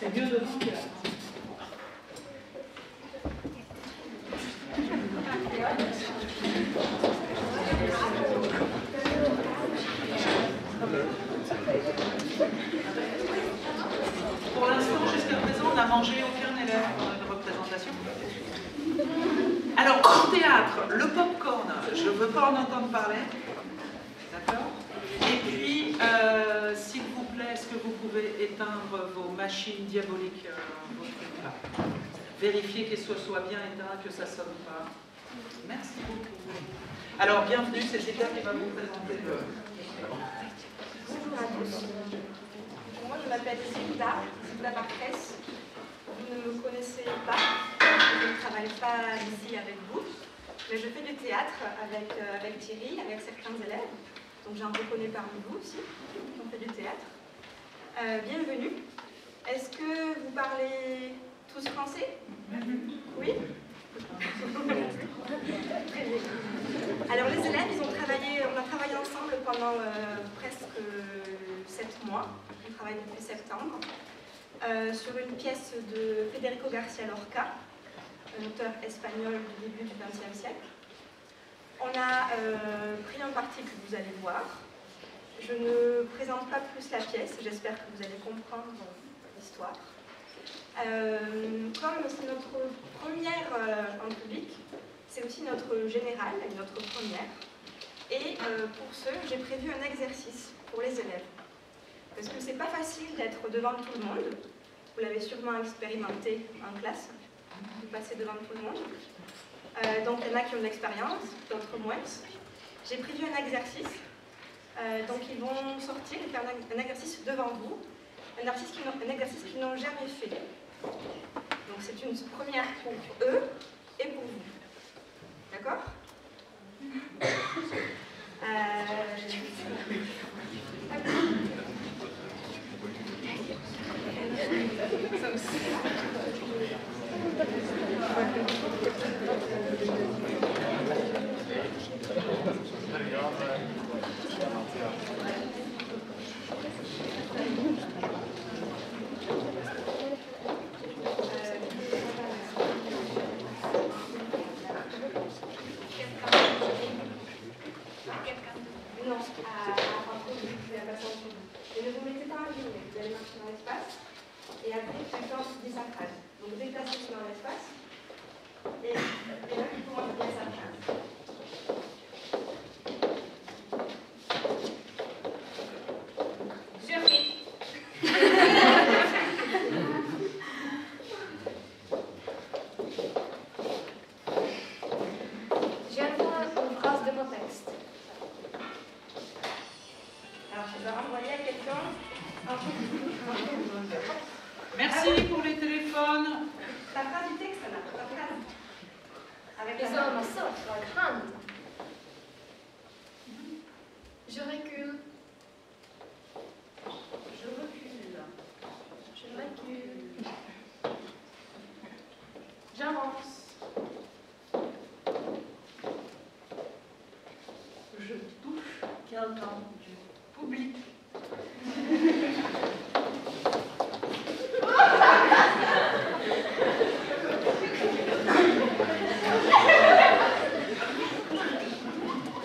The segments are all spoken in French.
C'est mieux devant que là. Pour l'instant, jusqu'à présent, on n'a mangé aucun élève de représentation. Alors, en théâtre, le pop-corn, je ne veux pas en entendre parler. D'accord? Et puis, s'il vous plaît, est-ce que vous pouvez éteindre vos machines diaboliques, vos trucs là? Vérifier que ce soit bien éteint, que ça ne sonne pas. Merci beaucoup. Alors, bienvenue, c'est Zélia qui va vous présenter le... Bonjour à tous. Moi, je m'appelle Zélia Marquès. Vous ne me connaissez pas, je ne travaille pas ici avec vous, mais je fais du théâtre avec Thierry, avec certains élèves. Donc j'en reconnais parmi vous aussi, qui ont fait du théâtre. Bienvenue. Est-ce que vous parlez tous français? Oui? Très bien. Alors les élèves, on a travaillé ensemble pendant presque 7 mois. On travaille depuis septembre. Sur une pièce de Federico García Lorca, un auteur espagnol du début du XXe siècle. On a pris un parti que vous allez voir. Je ne présente pas plus la pièce, j'espère que vous allez comprendre l'histoire. Comme c'est notre première en public, c'est aussi notre générale et notre première. Et pour ce, j'ai prévu un exercice pour les élèves. Parce que c'est pas facile d'être devant tout le monde. Vous l'avez sûrement expérimenté en classe, de passer devant tout le monde. Donc il y en a qui ont de l'expérience, d'autres moins. J'ai prévu un exercice. Donc ils vont sortir et faire un exercice devant vous. Un exercice qu'ils n'ont jamais fait. Donc c'est une première pour eux et pour vous. D'accord? Et ne vous mettez pas en ligne, vous allez marcher dans l'espace, et après, chacun dit sa phrase. Donc, déplacez-vous dans l'espace, et là, il commence à dire sa phrase. Surpris. J'envoie une phrase de mon texte. Alors, je vais renvoyer à quelqu'un. Merci pour les téléphones. La phrase du texte, là, la phrase. Avec Les hommes sortent la grande. Je recule. Je recule. Je recule. J'avance. Je touche quelqu'un du public.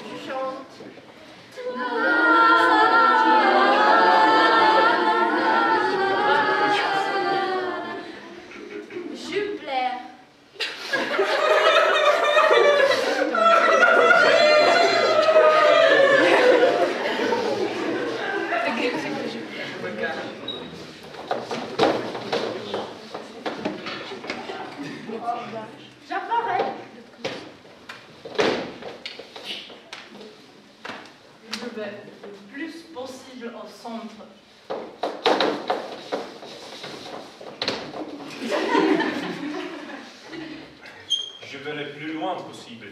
Je chante. Je plaire. J'apparais. Je vais le plus possible au centre. Je vais le plus loin possible.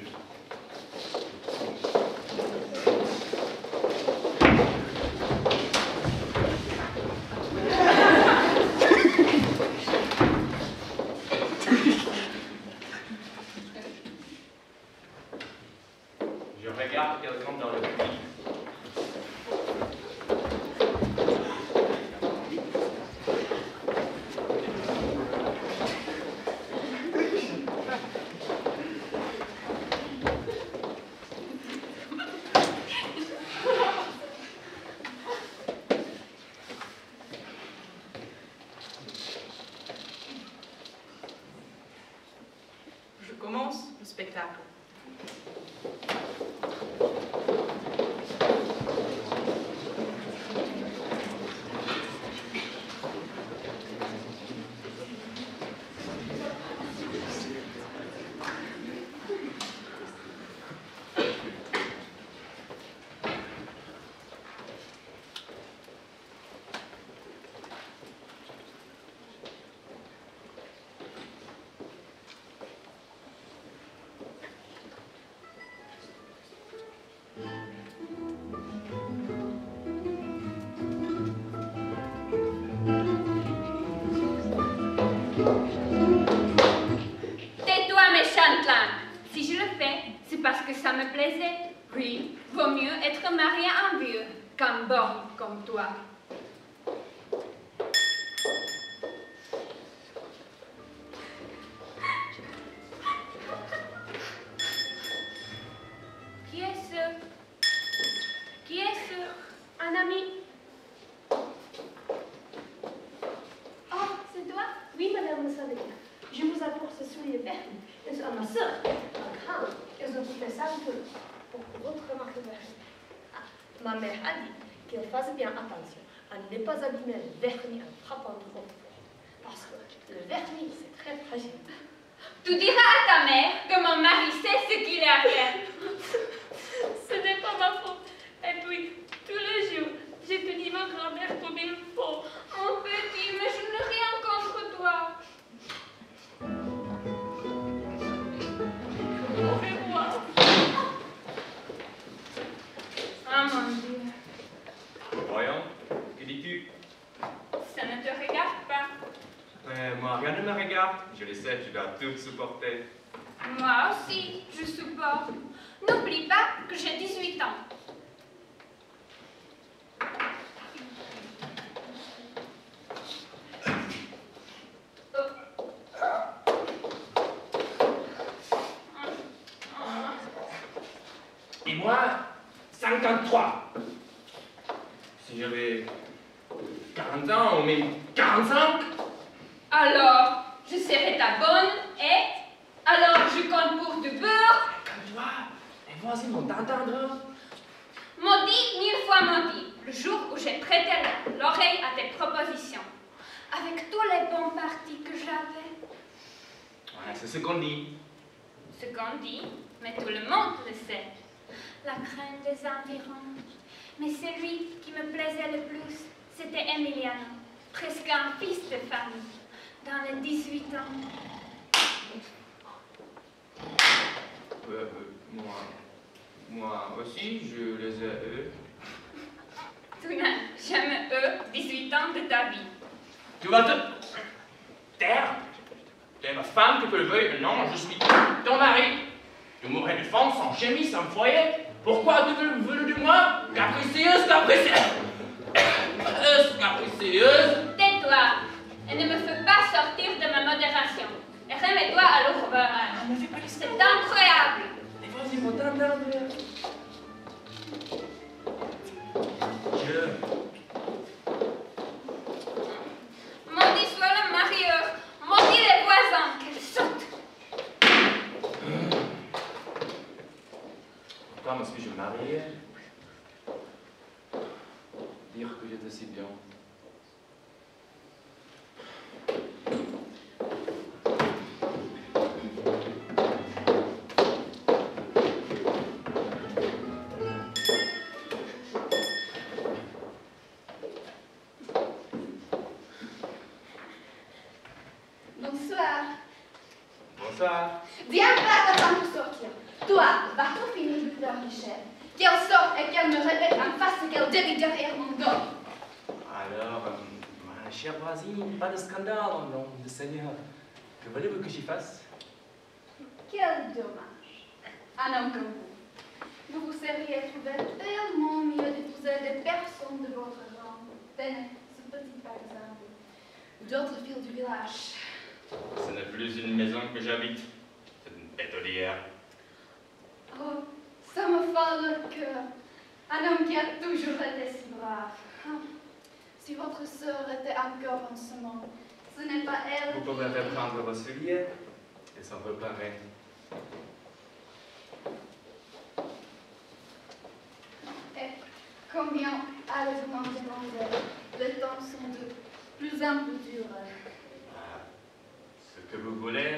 Je regarde quelqu'un dans le public. spectacle. Tais-toi, méchante langue. Si je le fais, c'est parce que ça me plaisait. Oui, vaut mieux être marié à un vieux qu'un borgne comme toi. Qui est-ce? Qui est-ce? Un ami. Oh, c'est toi? Oui, madame le syndic. Je vous apporte ce soulier vert. Ils sont ma soeur. Ils ont fait ça un peu pour votre mariage. Ah, ma mère a dit qu'il fasse bien attention à ne pas abîmer le vernis en frappant trop fort. Parce que le vernis, c'est très fragile. Tu diras à ta mère que mon mari sait ce qu'il a à faire. Ce n'est pas ma faute. Et puis, tous les jours, j'ai puni ma grand-mère comme il faut. Mon petit, mais je n'ai rien contre toi. Au revoir. Ah mon Dieu, Voyons, que dis-tu? ça ne te regarde pas. Moi, rien ne me regarde. Je le sais, tu dois tout supporter. Moi aussi, je supporte. N'oublie pas que j'ai 18 ans. Et moi, 53. Si j'avais 40 ans ou même 45, Alors, je serai ta bonne et... Alors, je compte pour du beurre. calme-toi. Et voici mon t'entendre. Maudit, 1000 fois maudit, le jour où j'ai prêté l'oreille à tes propositions. Avec tous les bons partis que j'avais. Ouais, c'est ce qu'on dit. Ce qu'on dit, mais tout le monde le sait. La crainte des environs. Mais celui qui me plaisait le plus, c'était Emiliano, presque un fils de famille, dans les 18 ans. Moi aussi, je les ai eux. Tu n'as jamais eu 18 ans de ta vie. Tu vas te taire. Tu es ma femme, que tu le veuilles. Non, je suis ton mari. Tu mourrais de faim, sans chemise, sans foyer. Pourquoi tu veux de moi? Capricieuse, capricieuse. Capricieuse. Tais-toi et ne me fais pas sortir de ma modération. Et remets-toi à l'ouvrage. C'est incroyable. Et vas-y, mon tendard. Maudit soit le marieur, maudit les voisins, qu'elle saute. Pourquoi me suis-je marié? Dire que j'étais si bien. Bonsoir. Bonsoir. Viens pas avant de sortir. Toi, va-t-on finir de faire les chefs? Qu'elle sorte et qu'elle me répète en face ce qu'elle dit derrière mon dos. Alors, ma chère voisine, pas de scandale au nom du Seigneur. Que voulez-vous que j'y fasse? Quel dommage. Un homme comme vous. Vous vous seriez trouvé tellement mieux d'épouser des personnes de votre rang. Tenez, ce petit par exemple. D'autres filles du village. Ce n'est plus une maison que j'habite. C'est une pétolière. Oh, ça me fend le cœur. Un homme qui a toujours été si brave. Ah, si votre sœur était encore en ce monde, ce n'est pas elle. Vous pouvez reprendre vos souliers et s'en reparer. Combien allègrement demandé. Les temps sont de plus en plus durs. Ce que vous voulez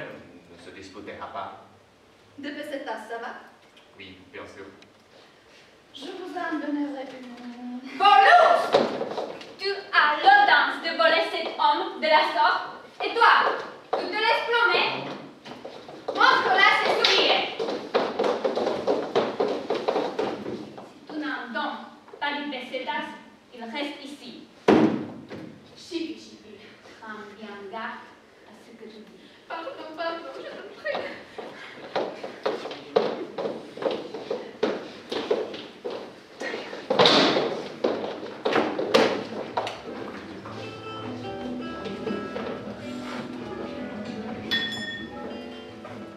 ne se disputera pas. De pesetas, ça va? Oui, bien sûr. Je vous en donnerai une. Voleuse! Tu as l'audace de voler cet homme de la sorte, et toi, tu te laisses plomber? Montre-la ses souliers! Si tu n'as donc pas de pesetas, il reste ici. Chipi, chipi. Prends bien garde à ce que tu dis. Pardon, je te prie.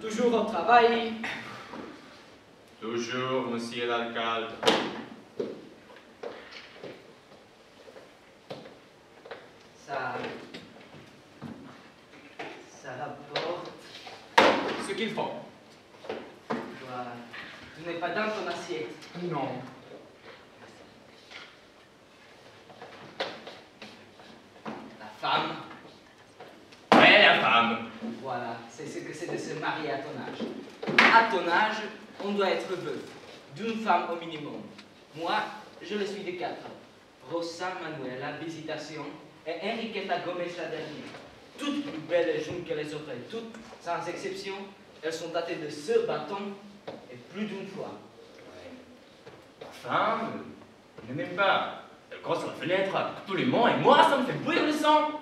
Toujours au travail. Toujours, monsieur l'alcalde. Ça rapporte. Ce qu'il faut. Voilà. Tu n'es pas dans ton assiette. Non. La femme. Ouais, la femme. Voilà, c'est ce que c'est de se marier à ton âge. À ton âge, on doit être veuf, d'une femme au minimum. Moi, je le suis de 4. Rosa Manuela Visitación et Enriqueta Gomez la dernière. Toutes plus belles et jeunes que les autres, et toutes, sans exception, elles sont datées de ce bâton et plus d'une fois. La femme, ne m'aime pas. Elle croise sur la fenêtre, tous les mots, et moi, ça me fait bouillir le sang.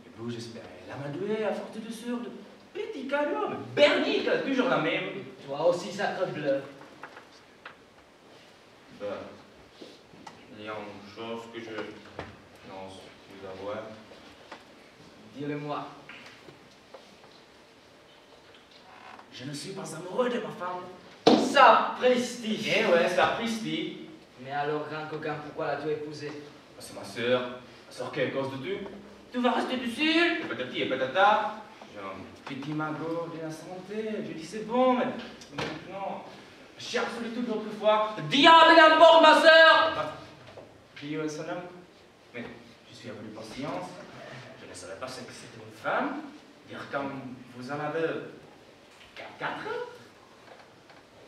Et vous, j'espérais l'amadouer à force de sur de petits cadeaux, mais Bernie, toujours la même. Et toi aussi, sacre bleu. Ben, il y a une chose que je n'ose plus avoir. Dis-le-moi. Je ne suis pas amoureux de ma femme. Sapristi! Eh ouais, sapristi. Mais alors, grand coquin, pourquoi l'as-tu épousée? C'est ma sœur qui est à cause de tout. Tu vas rester dessus, patati et patata. J'ai un petit magot de la santé. Je dis c'est bon, mais maintenant, je cherche solitude d'autrefois. Diable n'importe ma sœur. Dio est son homme. Mais je suis à bout de patience. Je ne savais pas ce que c'était une femme. Dire comme vous en avez 4.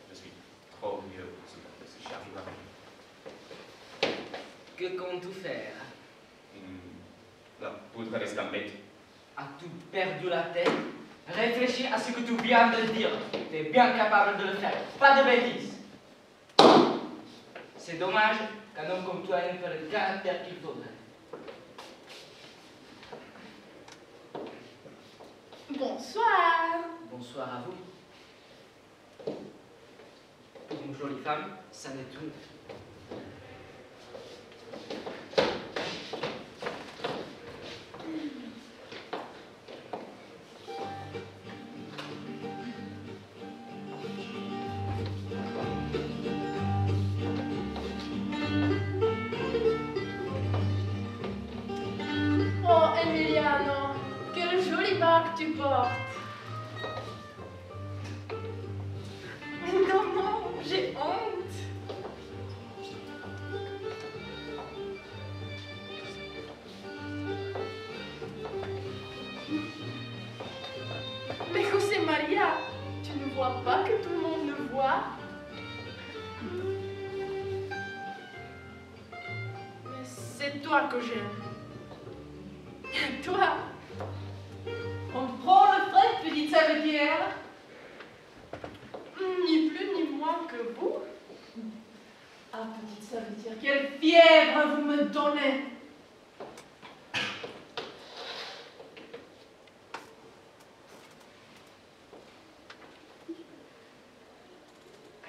Je suis trop vieux pour supporter ce charivari. Que comptes-tu faire? La poudre d'escampette. As-tu perdu la tête? Réfléchis à ce que tu viens de dire. Tu es bien capable de le faire. Pas de bêtises. C'est dommage qu'un homme comme toi ait pas le caractère qu'il faudrait. Bonsoir. Bonsoir à vous. Pour une jolie femme, ça n'est tout. Oh, Emiliano, quelle jolie barque tu portes. Mais non, non, j'ai honte. Mais José Maria, tu ne vois pas que tout le monde le voit? Mais c'est toi que j'aime. Toi. On prend le frais, petite savetière. Ni plus ni moins que vous. Ah, petite savetière, quelle fièvre vous me donnez.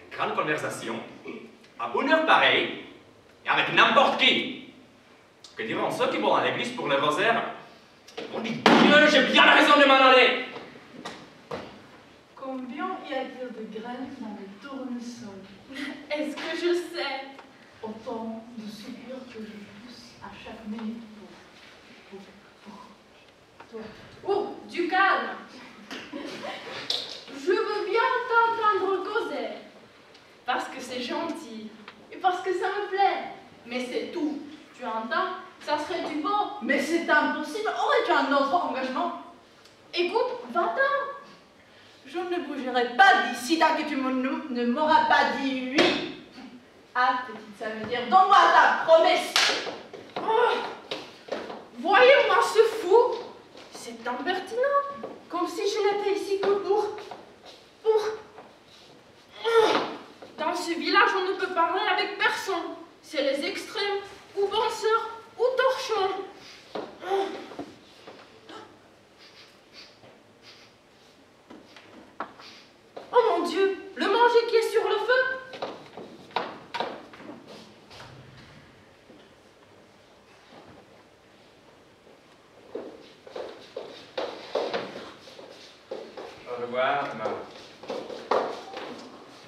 Une grande conversation, à une heure pareille, et avec n'importe qui. Que diront ceux qui vont à l'église pour le rosaire? On dit Dieu, j'ai bien raison de m'en aller. Combien y a-t-il de graines dans le tournesol? Est-ce que je sais? Autant de soupirs que je pousse à chaque minute pour toi. Oh, du calme. Je veux bien t'entendre causer. Parce que c'est gentil. Et parce que ça me plaît. mais c'est tout. Tu entends? Ça serait du beau, mais c'est impossible. Aurais-tu un autre engagement? Écoute, va-t'en. Je ne bougerai pas d'ici tant que tu ne m'auras pas dit oui. Ah, petite, ça veut dire, donne-moi ta promesse. Oh. Voyez-moi ce fou. C'est impertinent. Comme si je n'étais ici que pour... Dans ce village, on ne peut parler avec personne. C'est les extrêmes, ou penseurs, ou torchons. Oh mon Dieu, le manger qui est sur le feu. Au revoir, ma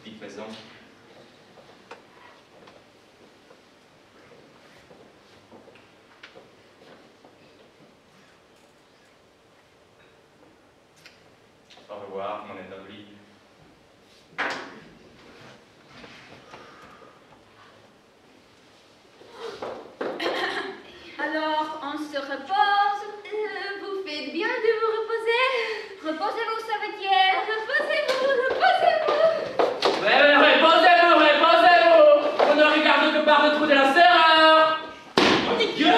petite maison. Au revoir, mon établi. Alors, on se repose. Vous faites bien de vous reposer. Reposez-vous, ça veut dire. Reposez-vous, reposez-vous. Reposez-vous, reposez-vous. On ne regarde que par le trou de la serrure. On dit Dieu.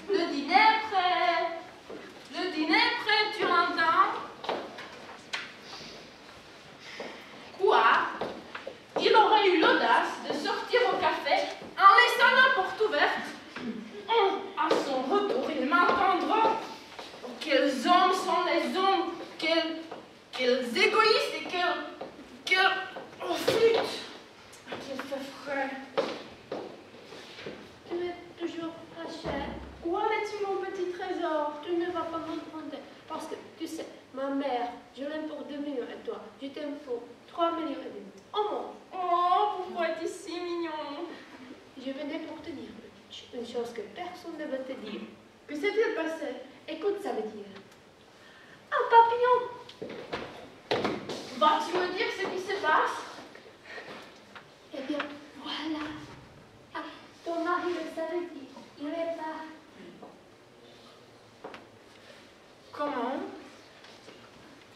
Le dîner est prêt. Le dîner est prêt, tu entends? Quoi? Il aurait eu l'audace de sortir au café en laissant la porte ouverte. À son retour, il m'entendra. Quels hommes sont les hommes? Quels égoïstes et quels... Oh, flûte! Qu'il fait frais. Tu es toujours fâché. Où en es-tu, mon petit trésor? Tu ne vas pas m'entendre. Parce que, tu sais, ma mère, je l'aime pour 2 millions et toi, tu t'aimes pour 3 millions et demi. Oh mon. Oh, pourquoi es-tu si mignon? Je venais pour te dire une chose que personne ne va te dire. Que s'est-il passé? Écoute, ça veut dire un papillon. Vas-tu me dire ce qui se passe? Eh bien, voilà. Ah, ton mari le savait dire. Il est là. Comment?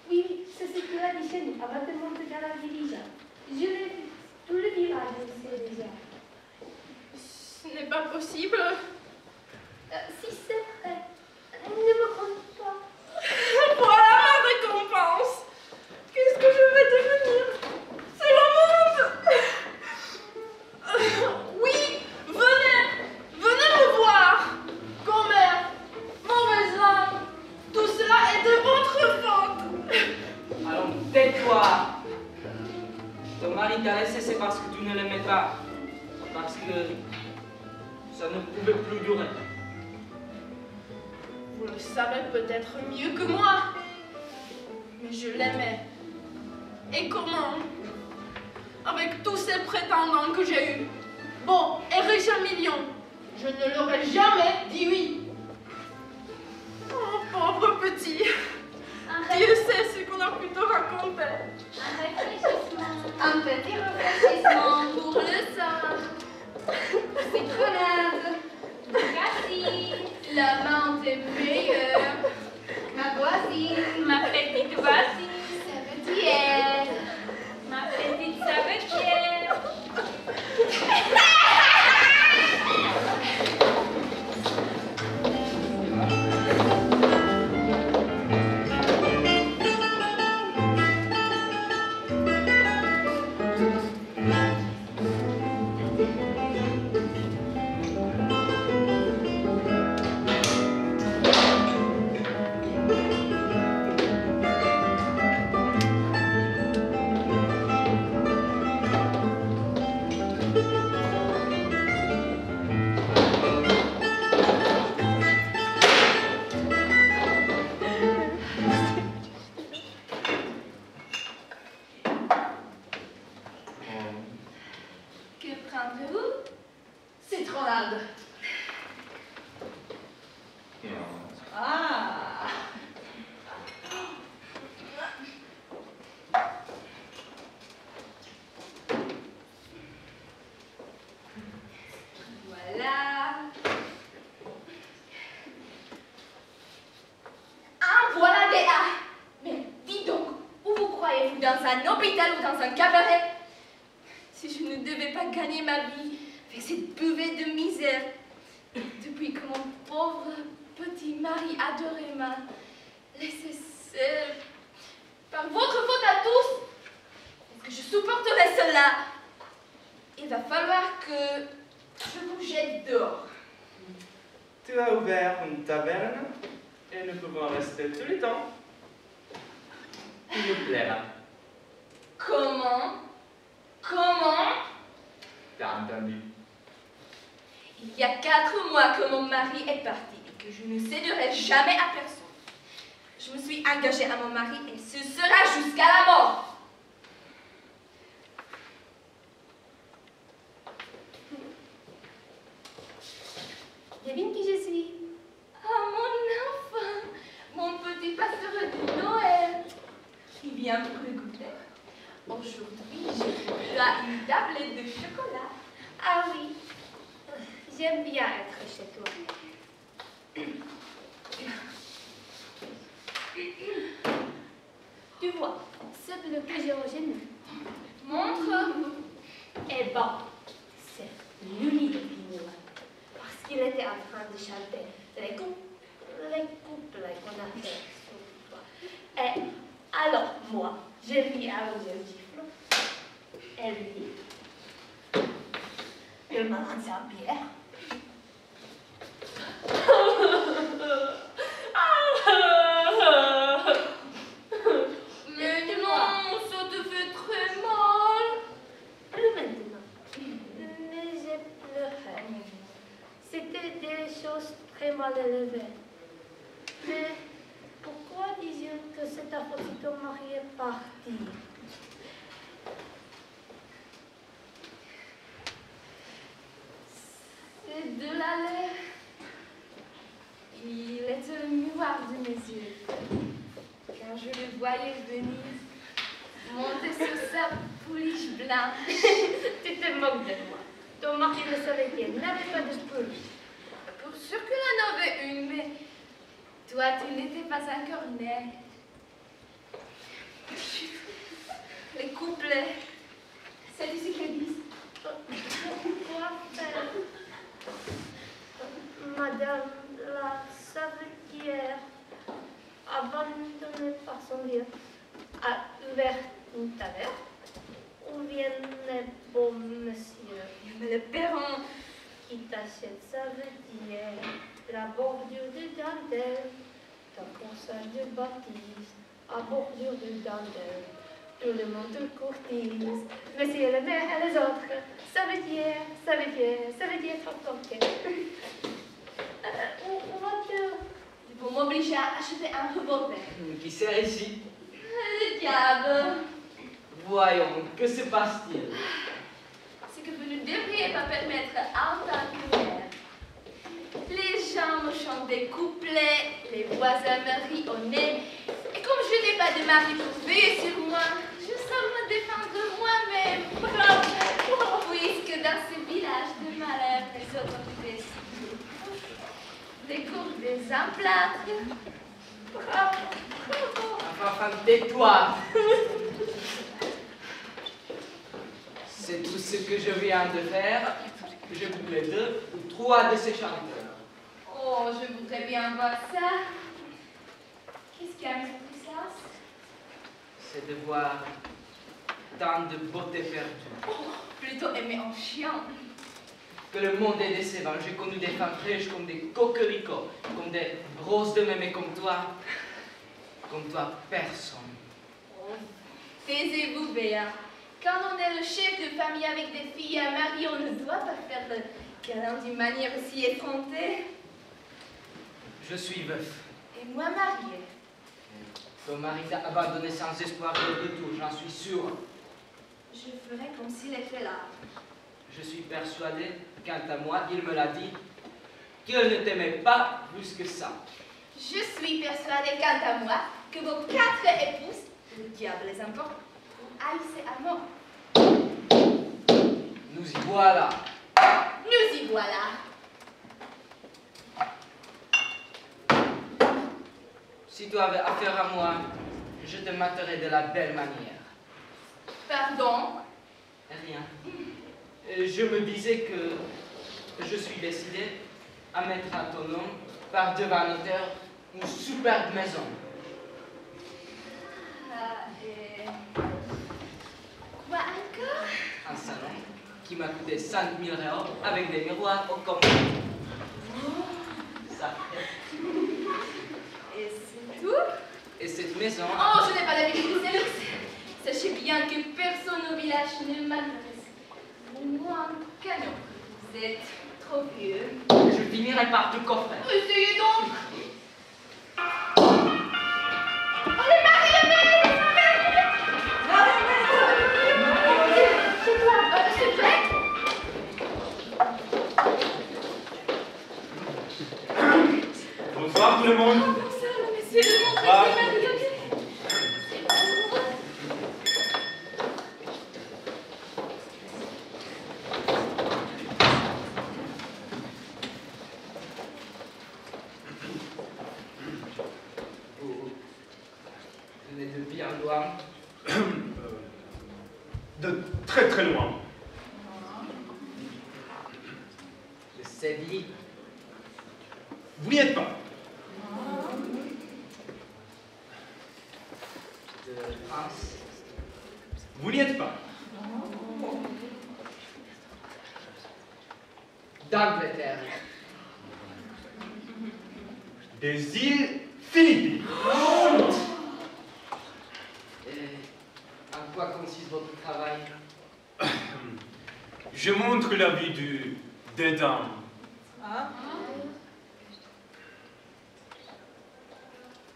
Oui, c'est ce qu'il a dit chez nous, avant de monter dans la dirigeante. Je l'ai vu. Tout le village le sait déjà. Ce n'est pas possible. Si c'est vrai, ne me compte pas. Voilà ma récompense. Qu'est-ce que je vais devenir? C'est le monde. Oui, venez me voir. Commère, mauvaise langue, tout cela est de votre faute. Allons, tais-toi. Ton mari t'a laissé, c'est parce que tu ne l'aimais pas. Parce que ça ne pouvait plus durer. Vous le savez peut-être mieux que moi, mais je l'aimais. Et comment? Avec tous ces prétendants que j'ai eus. Bon, et riche à millions, je ne leur ai jamais dit oui. Oh, pauvre petit. Dieu sait ce qu'on a pu te raconter. Un réfléchissement. Un petit réfléchissement pour le sang. Citronnade. Merci. La menthe est meilleure. Ma voisine. Ma petite voisine. Savetière. Ma petite savetière. un hôpital ou dans un cabaret. Si je ne devais pas gagner ma vie avec cette buvette de misère, depuis que mon pauvre petit mari adoré m'a laissé seule, par votre faute à tous, est-ce que je supporterai cela? Il va falloir que je vous jette dehors. Tu as ouvert une taverne et nous pouvons rester tout le temps. Il nous plaira. Comment? Comment? T'as entendu? Il y a 4 mois que mon mari est parti et que je ne céderai jamais à personne. Je me suis engagée à mon mari et ce sera jusqu'à la mort. Devine qui je suis. Oh mon enfant, mon petit pasteur de Noël. Il vient pour le goûter. Aujourd'hui, je ferai une tablette de chocolat. Ah oui, j'aime bien être chez toi. Tu vois, ce bleu que j'ai rejeté. Montre. Eh ben, c'est lui le pignon. Parce qu'il était en train de chanter les couplets qu'on a fait sur toi. Et alors, moi, je lui ai arrosé un gifle. Et lui, il m'a lancé un pierre. Mais non, ça te fait très mal. Plus maintenant. Mais j'ai pleuré. C'était des choses très mal élevées. Mais pourquoi disais que c'est ta faute si ton mari est parti? C'est de la lait. Il était le miroir de mes yeux. Quand je le voyais venir, monter sur sa pouliche blanche. Tu te moques de moi. Ton mari ne savait qu'il n'avait pas de pouliche. Pour sûr qu'il en avait une, mais toi, tu n'étais pas encore née. Les couplets, c'est ici qu'ils disent. Quoi faire? Madame la savetière, abandonnée par son vieux, a ouvert une taverne où viennent les beaux messieurs Mais le perron, qui t'achètent savetière, la bordure de dentelle, ton corsage de baptiste, à bordure de dentelle. Tout le monde te courtise, monsieur le maire et les autres, savetière, savetière, savetière transportée. Où vas-tu? ils vont m'obliger à acheter un revolver. Qui sert ici? Le diable! Voyons, que se passe-t-il? C'est que vous ne devriez pas permettre en tant que mère. Les gens me chantent des couplets, les voisins me rient au nez. Et comme je n'ai pas de mari pour veiller sur moi, je sens me défendre moi-même. Puisque dans ce village de malheur, les autorités découvrent des emplâtres. Enfin, tais-toi! C'est tout ce que je viens de faire. Je voulais 2 ou 3 de ces chanteurs. Oh, je voudrais bien voir ça. Qu'est-ce qui a mis tout ça? C'est de voir tant de beauté perdue. Oh, plutôt aimer en chien. Que le monde est décevant. J'ai connu des femmes fraîches comme des cocoricots, comme des roses de même, et comme toi, personne. Oh, taisez-vous, Béa. Quand on est le chef de famille avec des filles à marier, on ne doit pas faire le câlin d'une manière aussi effrontée. Je suis veuf. Et moi mariée. Ton mari t'a abandonné sans espoir de retour, j'en suis sûr. Je ferai comme s'il était là. Je suis persuadé, quant à moi, il me l'a dit, qu'il ne t'aimait pas plus que ça. Je suis persuadée, quant à moi, que vos 4 épouses, le diable les emporte, vous haïssez à mort. Nous y voilà. Nous y voilà. Si tu avais affaire à moi, je te materais de la belle manière. Pardon? Rien. Je me disais que je suis décidé à mettre à ton nom, par devant notaire, une superbe maison. Ah, et... Quoi encore? Un salon qui m'a coûté 5 000 € avec des miroirs au complet. Ça. Et c'est tout? Et cette maison... Oh, je n'ai pas l'habitude de ces luxes. Sachez bien que personne au village ne m'intéresse. Moi, un canon. Vous êtes trop vieux. Je finirai par te coffrer. Essayez donc. Oh, les marionnettes! C'est toi. S'il vous plaît? Bonsoir tout le monde. Bonsoir, monsieur le Bonsoir. Vous venez de bien loin. De très très loin. De Séville. Vous n'y êtes pas. De France. Vous n'y êtes pas. D'Angleterre. Des îles Philippines. Et en quoi consiste votre travail? Je montre la vie des dames.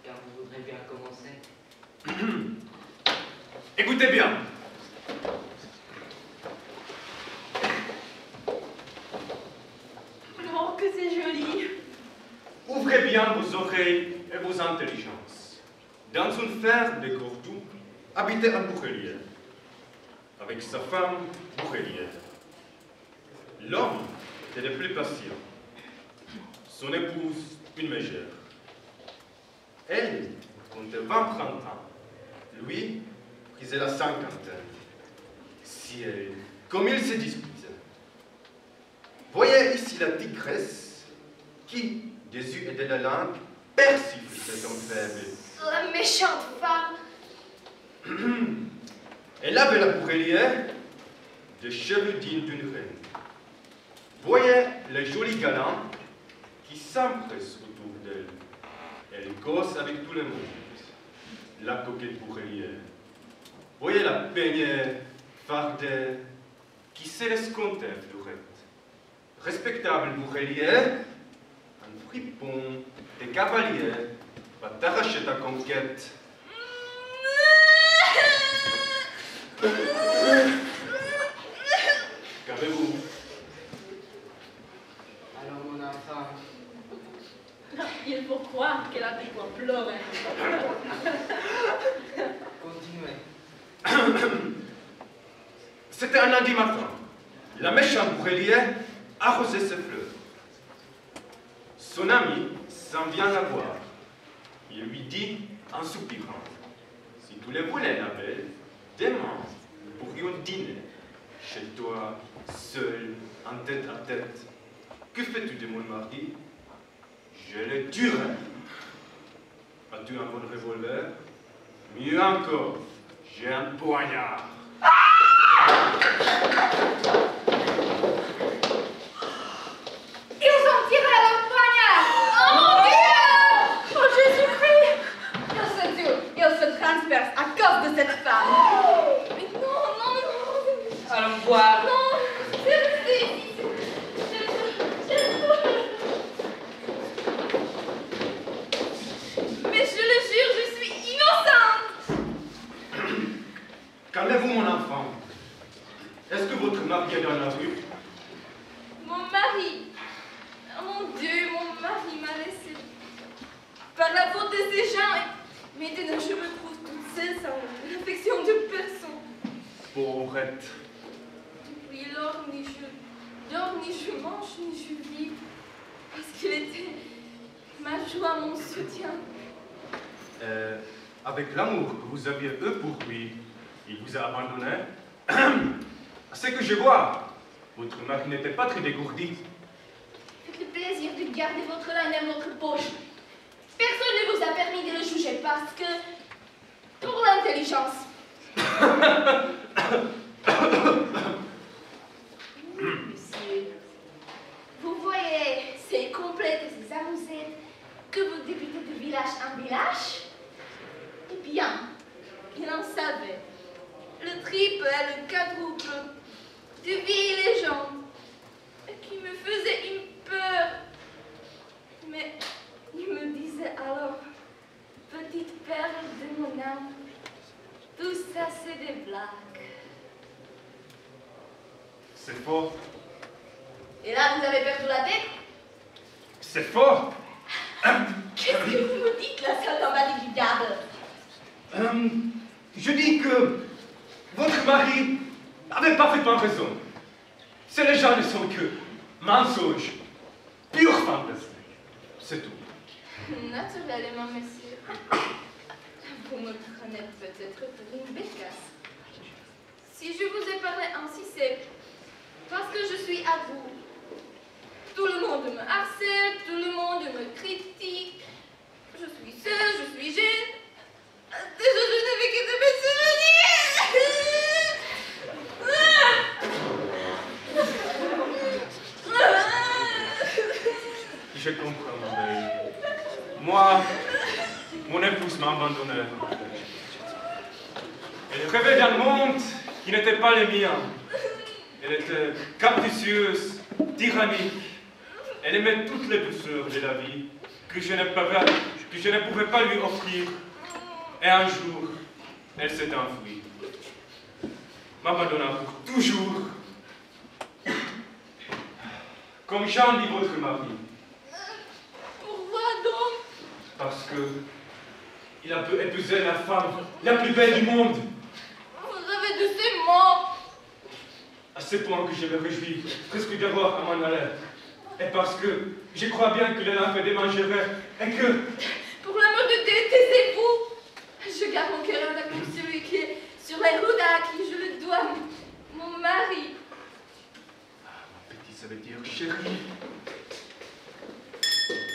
Car vous voudrez bien commencer. Écoutez bien. Oh, que c'est joli. Ouvrez bien vos oreilles et vos intelligences. Dans une ferme de Cordoue, habitait un bourrelier, avec sa femme bourrelière. L'homme était le plus patient, son épouse une mégère. Elle comptait 20 printemps, lui prisait la cinquantaine. Ciel, comme ils se disputent. Voyez ici la tigresse qui, des yeux et de la langue, persifle cet homme faible. La méchante femme. Elle avait la bourrelière des cheveux dignes d'une reine. Voyez les jolis galants qui s'empressent autour d'elle. Elle gosse avec tout le monde. La coquette bourrelière. Voyez la peignée fardée qui se laisse compter fleurette. Respectable bourrelière, un fripon, des cavaliers, va t'arracher ta conquête. Qu'avez-vous? Alors mon enfant, Il faut croire qu'elle a de quoi pleurer. continuez. C'était un lundi matin. La méchante bourrelière arrosait ses fleurs. Son ami s'en vient la voir. Il lui dit en soupirant, si tous les volets la belle, demain, nous pourrions dîner chez toi, seul, en tête à tête. Que fais-tu de mon mari? Je le tuerai. As-tu un bon revolver? Mieux encore, j'ai un poignard. Ils ont tiré à leur poignard. Oh mon Dieu! Oh Jésus-Christ! Ils se transpercent à cause de cette femme. Mais non, non, non. Allons voir. Non, c'est ici. Mais je le jure, je suis innocente. Calmez-vous, mon enfant. Est-ce que votre mari est dans la rue? Mon mari. Oh mon Dieu, mon mari m'a laissé par la faute de ces gens. Et maintenant, je me trouve toute seule sans l'affection de personne. Pauvrette. Depuis lors, ni je dors, ni je mange, ni je vis. Parce qu'il était ma joie, mon soutien. Avec l'amour que vous aviez eu pour lui, Il vous a abandonné. À ce que je vois, votre mari n'était pas très dégourdi. Faites le plaisir de garder votre linge dans votre poche. Personne ne vous a permis de le juger parce que... pour l'intelligence. Monsieur, vous voyez ces complètes et ces amusettes que vous débutez de village en village? Eh bien, il en savait. Le triple et le quadruple de vieilles légendes qui me faisaient une peur. Mais il me disait alors, petite perle de mon âme, tout ça c'est des blagues. C'est faux. Et là, vous avez perdu la tête? C'est faux. Qu'est-ce que vous me dites là, saltimbanque du diable? Je dis que votre mari avait parfaitement raison. Ces légendes ne sont que mensonges, pure fantaisie. C'est tout. Naturellement, monsieur. Vous me prenez peut-être pour une bécasse. Si je vous ai parlé ainsi, c'est parce que je suis à vous. Tout le monde me harcèle, tout le monde me critique. Je suis seule, je suis jeune. Déjà, je n'avais que de mes souvenirs. Je comprends, ma belle. Moi, mon épouse m'a abandonné. Elle rêvait d'un monde qui n'était pas le mien. Elle était capricieuse, tyrannique. Elle aimait toutes les douceurs de la vie que je ne pouvais pas lui offrir. Et un jour, elle s'est enfuie, m'abandonnant pour toujours. Comme Jean dit votre mari. Pourquoi donc? Parce que il a pu épouser la femme la plus belle du monde. Vous avez de ces mots. À ce point que je me réjouis presque d'avoir à m'en aller. Et parce que je crois bien que le lampe démangerait et que... Pour l'amour de Dieu, taisez-vous. Je garde mon cœur intact pour celui qui est sur les routes à qui je le dois, mon mari. Ah, mon petit, ça veut dire chérie.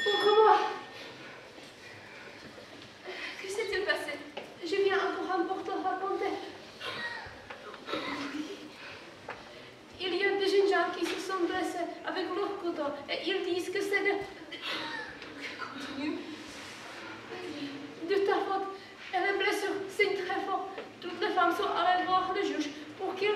Pour moi, Que s'est-il passé? je viens encore te raconter. Il y a des jeunes gens qui se sont blessés avec leur couteau et ils disent que c'est Continue. de ta faute. Et les blessures, c'est très fort. Toutes les femmes sont allées voir le juge pour qu'il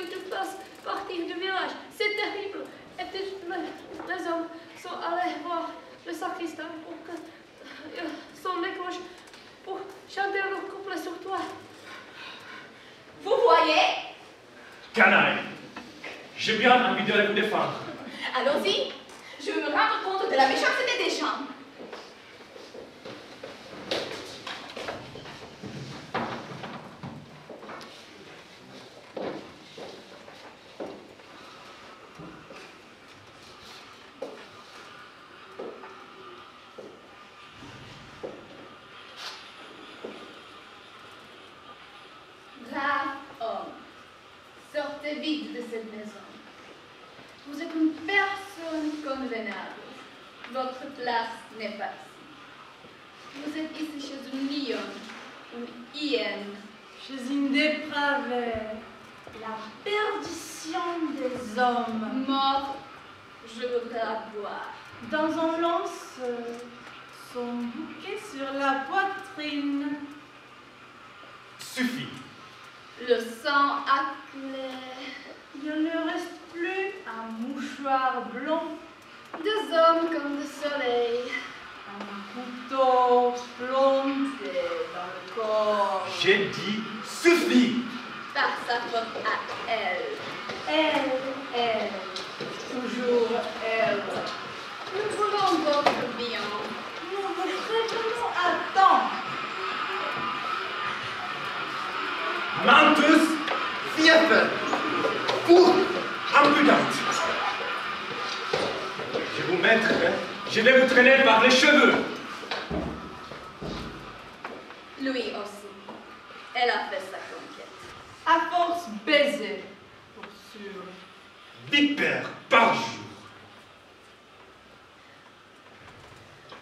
te fasse partir du village. C'est terrible. Et les hommes sont allés voir le sacristain pour que sonne les cloches pour chanter leur couplet sur toi. Vous voyez? Canaille, j'ai bien envie de vous défendre. Allons-y. Je veux me rendre compte de la méchanceté des gens. Brave homme, sortez vite de cette maison. Vous êtes une personne convenable. Votre place n'est pas ici. Vous êtes ici chez une lionne, une hyène. Chez une dépravée, la perdition des hommes. Mort, je voudrais la boire. Dans un lanceau, son bouquet sur la poitrine. Suffit. Le sang acculé. Il ne reste plus un mouchoir blanc, Deux hommes comme le soleil. un couteau planté dans le corps. J'ai dit suffit. Par sa faute à elle. Elle, toujours elle. Nous voulons votre bien. Nous vous prévenons à temps. Menteuse, fièvre, pour impudente. Je vous mettrai, je vais vous traîner par les cheveux. elle a fait sa conquête. À force baiser, pour sûr. Vipère par jour.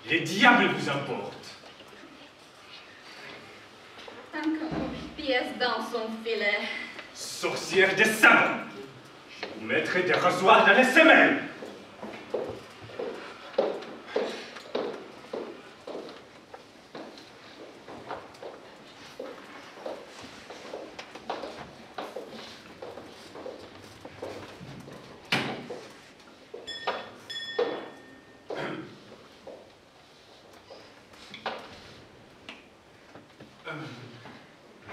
Les diables vous importent. Encore une pièce dans son filet. Sorcière des sabots. Je vous mettrai des rasoirs dans les semelles.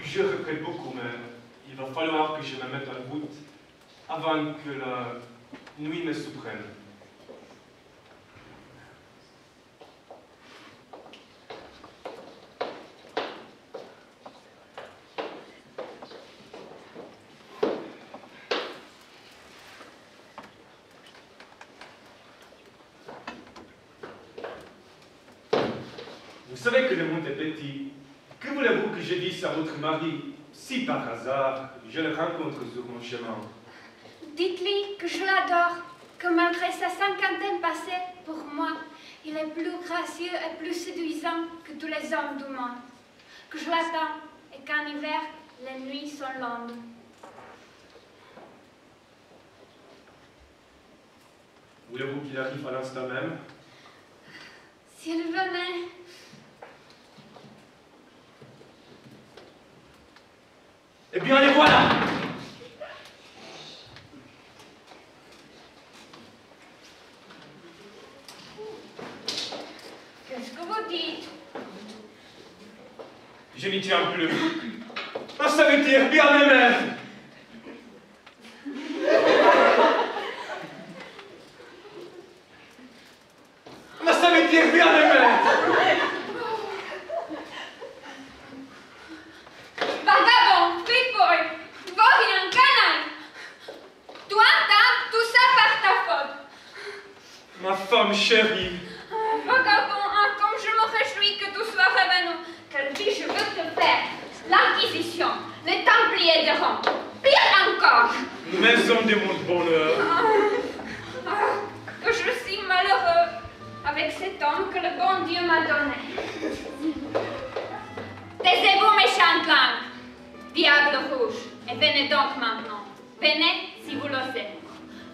Je regrette beaucoup, mais il va falloir que je me mette en route avant que la nuit me surprenne. Vous savez que le monde est petit. Que voulez-vous que je dise à votre mari si par hasard je le rencontre sur mon chemin? Dites-lui que je l'adore, que malgré sa cinquantaine passée, pour moi, il est plus gracieux et plus séduisant que tous les hommes du monde. Que je l'attends et qu'en hiver, les nuits sont longues. Voulez-vous qu'il arrive à l'instant même? S'il venait... Eh bien, les voilà! Qu'est-ce que vous dites? Je n'y tiens plus. Ah, ça veut dire bien aimé! Ah, ça veut dire bien aimé! Vagabond, fripouille, vaurien, canaille. Tu entends tout ça par ta faute. Ma femme chérie! Vagabond, comme je me réjouis que tu sois revenu. Quelle vie je veux te faire. L'Inquisition, les Templiers de Rome, pire encore. Maison de mon bonheur! Que je suis malheureux avec cet homme que le bon Dieu m'a donné. Taisez-vous, méchante langue, diable rouge, et venez donc maintenant. Venez si vous l'osez.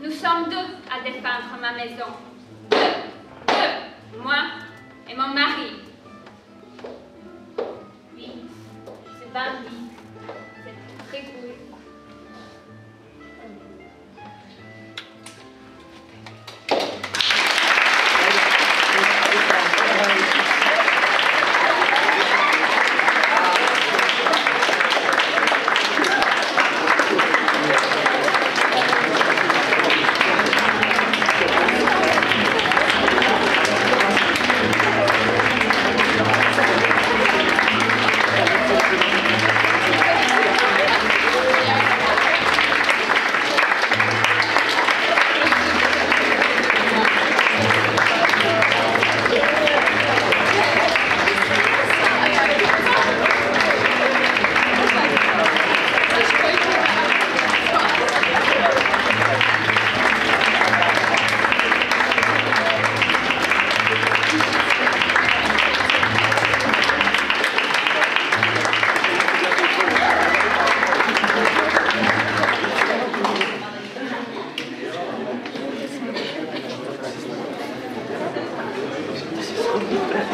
Nous sommes deux à défendre ma maison. Deux, moi et mon mari. Oui, c'est bandit, c'est fripouille. Super.